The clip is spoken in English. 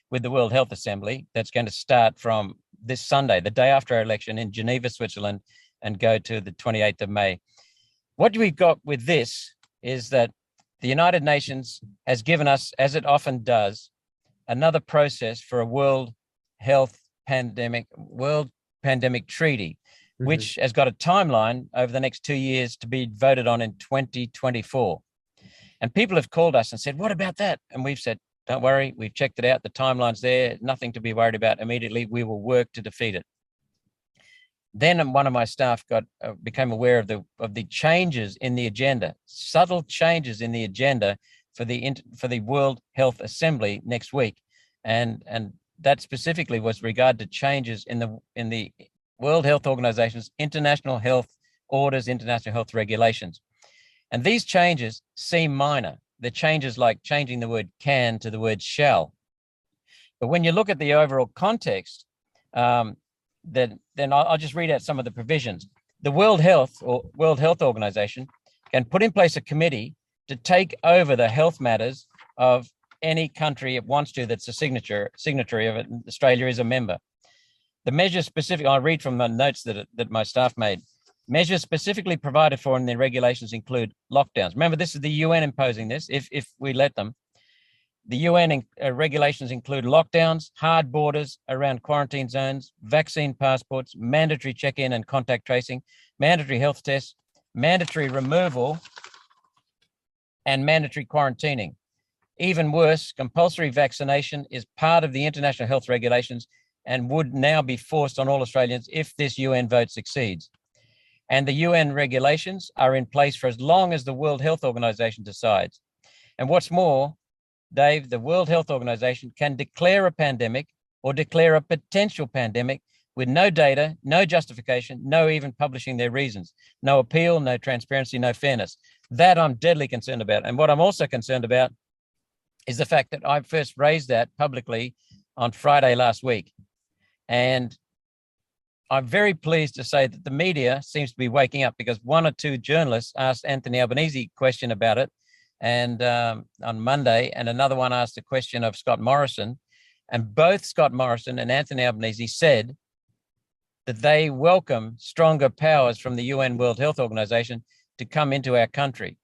with the World Health Assembly that's going to start from this Sunday, the day after our election, in Geneva, Switzerland, and go to the 28th of May. What we've got with this is that the United Nations has given us, as it often does, another process for a world pandemic treaty, which has got a timeline over the next 2 years to be voted on in 2024. And people have called us and said, what about that? And we've said, don't worry, we've checked it out. The timeline's there, nothing to be worried about immediately. We will work to defeat it. Then one of my staff became aware of the changes in the agenda, subtle changes in the agenda for the World Health Assembly next week. And that specifically was regard to changes in the World Health Organization's international health orders, international health regulations. And these changes seem minor. They're changes like changing the word can to the word shall. But when you look at the overall context, then I'll just read out some of the provisions. The World Health Organization can put in place a committee to take over the health matters of any country it wants to that's a signatory of it. Australia is a member. The measures specific, I'll read from the notes that my staff made. Measures specifically provided for in the regulations include lockdowns. Remember, this is the UN imposing this, if we let them. The UN regulations include lockdowns, hard borders around quarantine zones, vaccine passports, mandatory check-in and contact tracing, mandatory health tests, mandatory removal, and mandatory quarantining. Even worse, compulsory vaccination is part of the international health regulations and would now be forced on all Australians if this UN vote succeeds. And the UN regulations are in place for as long as the World Health Organization decides. And what's more, Dave, the World Health Organization can declare a pandemic or declare a potential pandemic with no data, no justification, no even publishing their reasons, no appeal, no transparency, no fairness. That I'm deadly concerned about. And what I'm also concerned about is the fact that I first raised that publicly on Friday last week. And I'm very pleased to say that the media seems to be waking up, because one or two journalists asked Anthony Albanese a question about it and on Monday, and another one asked a question of Scott Morrison. And both Scott Morrison and Anthony Albanese said that they welcome stronger powers from the UN World Health Organization to come into our country.